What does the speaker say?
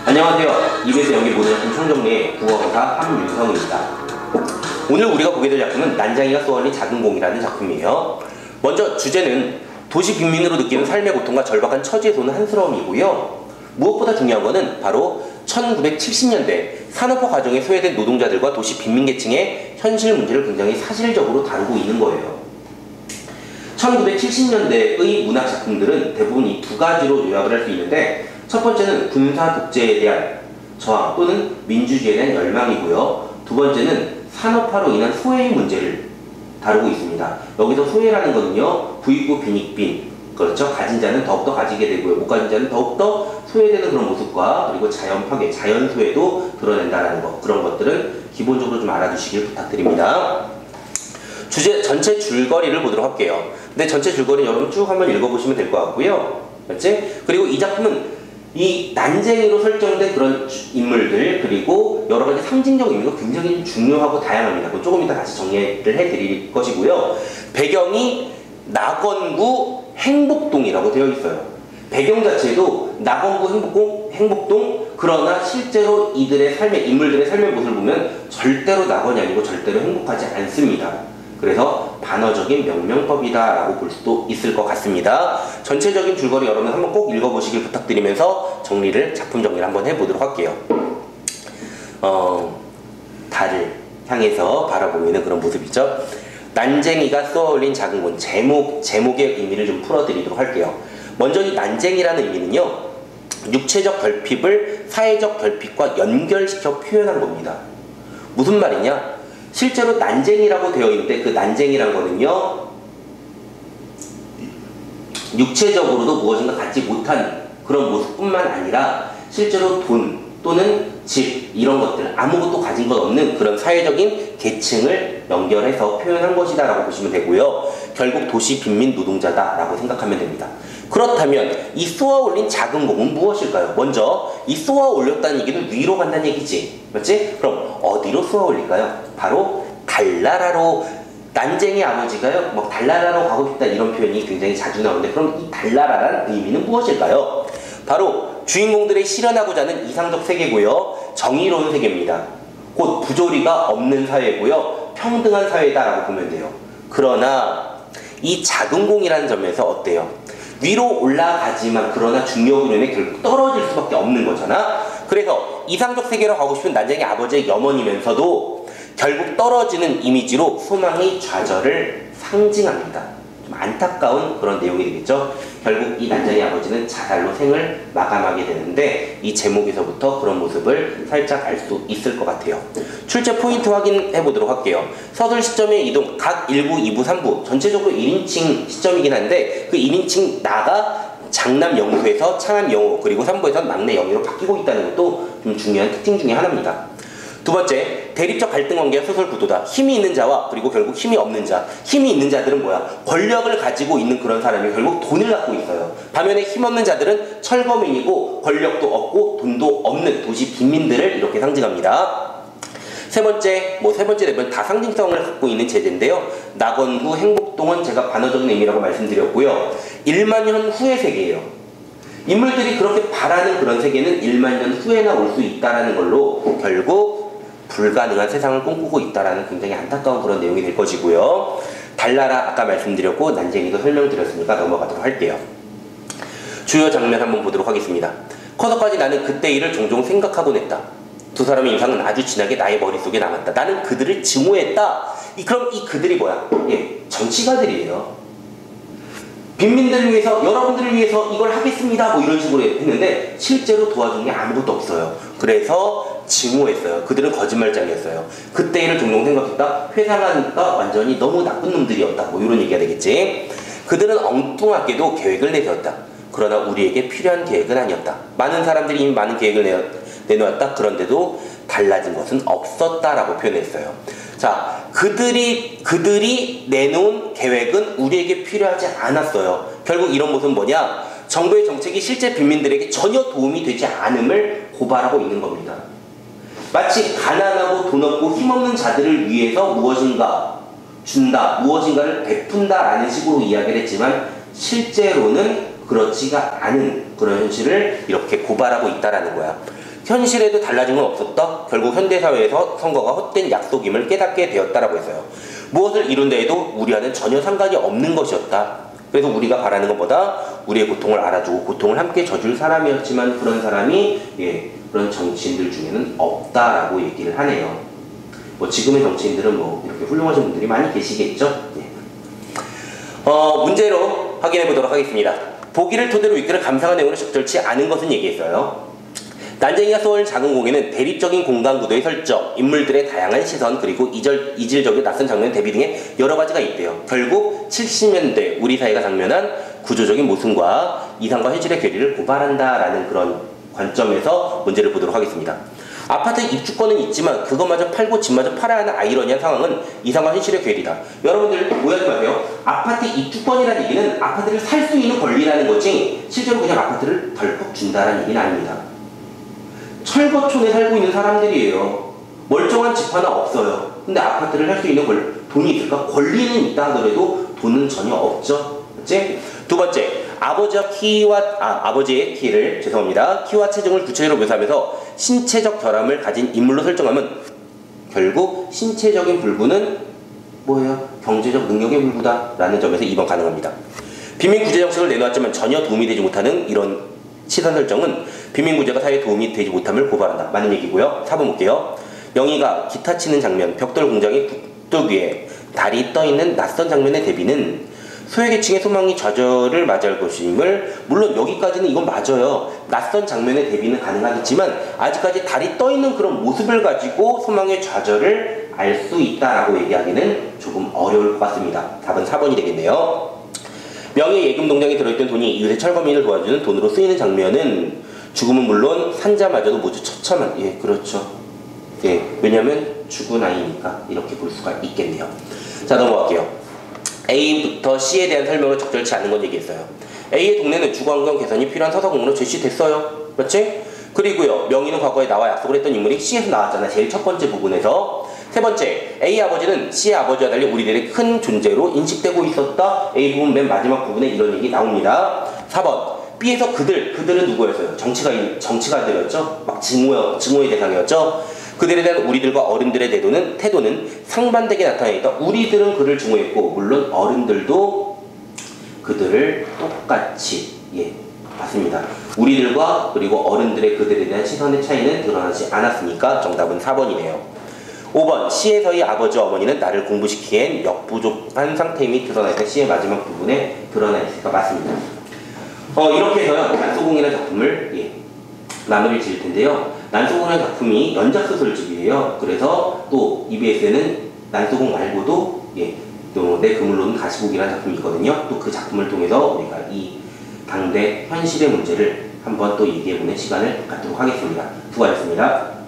안녕하세요. EBS 연기 모든 작품 총정리의 국어강사 함윤성입니다. 오늘 우리가 보게 될 작품은 난장이가 쏘아올린 작은 공이라는 작품이에요. 먼저 주제는 도시 빈민으로 느끼는 삶의 고통과 절박한 처지에 쏘는 한스러움이고요. 무엇보다 중요한 것은 바로 1970년대 산업화 과정에 소외된 노동자들과 도시 빈민계층의 현실 문제를 굉장히 사실적으로 다루고 있는 거예요. 1970년대의 문학 작품들은 대부분 이 두 가지로 요약을 할 수 있는데, 첫 번째는 군사 독재에 대한 저항 또는 민주주의에 대한 열망이고요. 두 번째는 산업화로 인한 소외의 문제를 다루고 있습니다. 여기서 소외라는 거는요, 부익부 빈익빈, 그렇죠. 가진 자는 더욱더 가지게 되고요, 못 가진 자는 더욱더 소외되는 그런 모습과, 그리고 자연 파괴, 자연 소외도 드러낸다라는 것, 그런 것들은 기본적으로 좀 알아두시길 부탁드립니다. 주제 전체 줄거리를 보도록 할게요. 근데 전체 줄거리 여러분 쭉 한번 읽어보시면 될 것 같고요. 맞지? 그리고 이 작품은 이 난쟁이로 설정된 그런 인물들, 그리고 여러 가지 상징적 의미가 굉장히 중요하고 다양합니다. 그거 조금 이따 다시 정리를 해드릴 것이고요. 배경이 낙원구 행복동이라고 되어 있어요. 배경 자체도 낙원구 행복동, 그러나 실제로 이들의 삶의, 인물들의 삶의 모습을 보면 절대로 낙원이 아니고 절대로 행복하지 않습니다. 그래서 반어적인 명명법이다 라고 볼 수도 있을 것 같습니다. 전체적인 줄거리 여러분 한번 꼭 읽어보시길 부탁드리면서 작품 정리를 한번 해보도록 할게요. 달을 향해서 바라보이는 그런 모습이죠. 난쟁이가 쏘아올린 작은 공, 제목의 의미를 좀 풀어드리도록 할게요. 먼저 이 난쟁이라는 의미는요, 육체적 결핍을 사회적 결핍과 연결시켜 표현한 겁니다. 무슨 말이냐? 실제로 난쟁이라고 되어 있는데, 그 난쟁이란 거는요, 육체적으로도 무엇인가 갖지 못한 그런 모습뿐만 아니라 실제로 돈 또는 집 이런 것들, 아무것도 가진 것 없는 그런 사회적인 계층을 연결해서 표현한 것이다 라고 보시면 되고요. 결국 도시 빈민 노동자다 라고 생각하면 됩니다. 그렇다면 이 쏘아올린 작은 공은 무엇일까요? 먼저 이 쏘아올렸다는 얘기는 위로 간다는 얘기지, 맞지? 그럼 어디로 쏘아올릴까요? 바로 달나라로. 난쟁이 아버지가요, 뭐 달나라로 가고 싶다 이런 표현이 굉장히 자주 나오는데, 그럼 이 달나라라는 의미는 무엇일까요? 바로 주인공들의 실현하고자 하는 이상적 세계고요, 정의로운 세계입니다. 곧 부조리가 없는 사회고요, 평등한 사회다라고 보면 돼요. 그러나 이 작은 공이라는 점에서 어때요? 위로 올라가지만 그러나 중력으로 인해 결국 떨어질 수밖에 없는 거잖아. 그래서 이상적 세계로 가고 싶은 난쟁이 아버지의 염원이면서도 결국 떨어지는 이미지로 소망의 좌절을 상징합니다. 좀 안타까운 그런 내용이 되겠죠. 결국 이 난쟁이 아버지는 자살로 생을 마감하게 되는데, 이 제목에서부터 그런 모습을 살짝 알 수 있을 것 같아요. 출제 포인트 확인해 보도록 할게요. 서술 시점의 이동, 각 1부, 2부, 3부 전체적으로 1인칭 시점이긴 한데, 그 1인칭 나가 장남 영수에서 창암 영호, 그리고 3부에서 막내 영희로 바뀌고 있다는 것도 좀 중요한 특징 중에 하나입니다. 두 번째, 대립적 갈등 관계의 소설 구도다. 힘이 있는 자와 그리고 결국 힘이 없는 자. 힘이 있는 자들은 뭐야? 권력을 가지고 있는 그런 사람이 결국 돈을 갖고 있어요. 반면에 힘 없는 자들은 철거민이고 권력도 없고 돈도 없는 도시 빈민들을 이렇게 상징합니다. 세 번째, 네 번째 다 상징성을 갖고 있는 제재인데요. 낙원구 행복동은 제가 반어적인 의미라고 말씀드렸고요. 1만 년 후의 세계예요. 인물들이 그렇게 바라는 그런 세계는 1만 년 후에나 올 수 있다는 걸로 결국 불가능한 세상을 꿈꾸고 있다라는 굉장히 안타까운 그런 내용이 될 것이고요. 달나라 아까 말씀드렸고 난쟁이도 설명드렸으니까 넘어가도록 할게요. 주요 장면 한번 보도록 하겠습니다. 커서까지 나는 그때 일을 종종 생각하곤 했다. 두 사람의 인상은 아주 진하게 나의 머릿속에 남았다. 나는 그들을 증오했다. 그럼 이 그들이 뭐야? 정치가들이에요. 빈민들을 위해서, 여러분들을 위해서 이걸 하겠습니다 뭐 이런 식으로 했는데 실제로 도와준 게 아무것도 없어요. 그래서 증오했어요. 그들은 거짓말장이었어요. 그때 일을 종종 생각했다. 회사가니까 완전히 너무 나쁜 놈들이었다 뭐 이런 얘기가 되겠지. 그들은 엉뚱하게도 계획을 내세웠다. 그러나 우리에게 필요한 계획은 아니었다. 많은 사람들이 이미 많은 계획을 내놓았다. 그런데도 달라진 것은 없었다라고 표현했어요. 자, 그들이 내놓은 계획은 우리에게 필요하지 않았어요. 결국 이런 모습은 뭐냐? 정부의 정책이 실제 빈민들에게 전혀 도움이 되지 않음을 고발하고 있는 겁니다. 마치 가난하고 돈 없고 힘없는 자들을 위해서 무엇인가 준다, 무엇인가를 베푼다라는 식으로 이야기를 했지만 실제로는 그렇지가 않은 그런 현실을 이렇게 고발하고 있다라는 거야. 현실에도 달라진 건 없었다. 결국 현대사회에서 선거가 헛된 약속임을 깨닫게 되었다라고 했어요. 무엇을 이룬다 해도 우리와는 전혀 상관이 없는 것이었다. 그래서 우리가 바라는 것보다 우리의 고통을 알아주고 고통을 함께 져줄 사람이었지만 그런 사람이 그런 정치인들 중에는 없다라고 얘기를 하네요. 뭐 지금의 정치인들은 뭐 이렇게 훌륭하신 분들이 많이 계시겠죠. 문제로 확인해 보도록 하겠습니다. 보기를 토대로 이끌어 감상한 내용으로 적절치 않은 것은 얘기했어요. 난쟁이가 쏘는 작은 공에는 대립적인 공간 구도의 설정, 인물들의 다양한 시선, 그리고 이질적인 낯선 장면 대비 등의 여러 가지가 있대요. 결국 70년대 우리 사회가 당면한 구조적인 모순과 이상과 현실의 괴리를 고발한다라는 그런 관점에서 문제를 보도록 하겠습니다. 아파트 입주권은 있지만 그것마저 팔고 집마저 팔아야 하는 아이러니한 상황은 이상과 현실의 괴리다. 여러분들 오해하지 마세요. 아파트 입주권이라는 얘기는 아파트를 살 수 있는 권리라는 거지 실제로 그냥 아파트를 덜컥 준다라는 얘기는 아닙니다. 철거촌에 살고 있는 사람들이에요. 멀쩡한 집 하나 없어요. 근데 아파트를 살 수 있는 돈이 있을까? 권리는 있다 하더라도 돈은 전혀 없죠. 그치? 두 번째, 아버지의 키와 체중을 구체적으로 묘사하면서 신체적 결함을 가진 인물로 설정하면 결국 신체적인 불구는 뭐예요? 경제적 능력의 불구다라는 점에서 2번 가능합니다. 빈민구제 정책을 내놓았지만 전혀 도움이 되지 못하는 이런 시선 설정은 빈민구제가 사회에 도움이 되지 못함을 고발한다. 맞는 얘기고요. 4번 볼게요. 영희가 기타 치는 장면, 벽돌 공장의 국도 위에 달이 떠있는 낯선 장면의 대비는 소외계층의 소망이 좌절을 맞이할 것임을, 물론 여기까지는 이건 맞아요. 낯선 장면의 대비는 가능하겠지만 아직까지 달이 떠있는 그런 모습을 가지고 소망의 좌절을 알 수 있다라고 얘기하기는 조금 어려울 것 같습니다. 답은 4번이 되겠네요. 명의 예금 동장에 들어있던 돈이 이웃의 철거민을 도와주는 돈으로 쓰이는 장면은 죽음은 물론 산자마저도 모두 처참한, 그렇죠. 왜냐면 죽은 아이니까 이렇게 볼 수가 있겠네요. 자, 넘어갈게요. A부터 C에 대한 설명을 적절치 않은 건 얘기했어요. A의 동네는 주거환경 개선이 필요한 서서공으로 제시됐어요. 그렇지? 그리고요, 명의는 과거에 나와 약속을 했던 인물이 C에서 나왔잖아. 제일 첫 번째 부분에서. 세 번째, A 아버지는 C의 아버지와 달리 우리들의 큰 존재로 인식되고 있었다. A 부분 맨 마지막 부분에 이런 얘기 나옵니다. 4번, B에서 그들은 누구였어요? 정치가들이었죠? 막 증오의 대상이었죠? 그들에 대한 우리들과 어른들의 태도는 상반되게 나타나 있다. 우리들은 그를 증오했고 물론 어른들도 그들을 똑같이 봤습니다. 우리들과 그리고 어른들의 그들에 대한 시선의 차이는 드러나지 않았으니까 정답은 4번이네요. 5번, C에서의 아버지와 어머니는 나를 공부시키기엔 역부족한 상태임이 드러나있다. C의 마지막 부분에 드러나 있으니까 맞습니다. 이렇게 해서요, 난소공이라는 작품을 마무리 지을 텐데요. 난소공이라는 작품이 연작소설집이에요. 그래서 또 EBS에는 난소공 말고도 또 내 그물로는 가시복이라는 작품이 있거든요. 또 그 작품을 통해서 우리가 이 당대 현실의 문제를 한번 또 얘기해보는 시간을 갖도록 하겠습니다. 수고하셨습니다.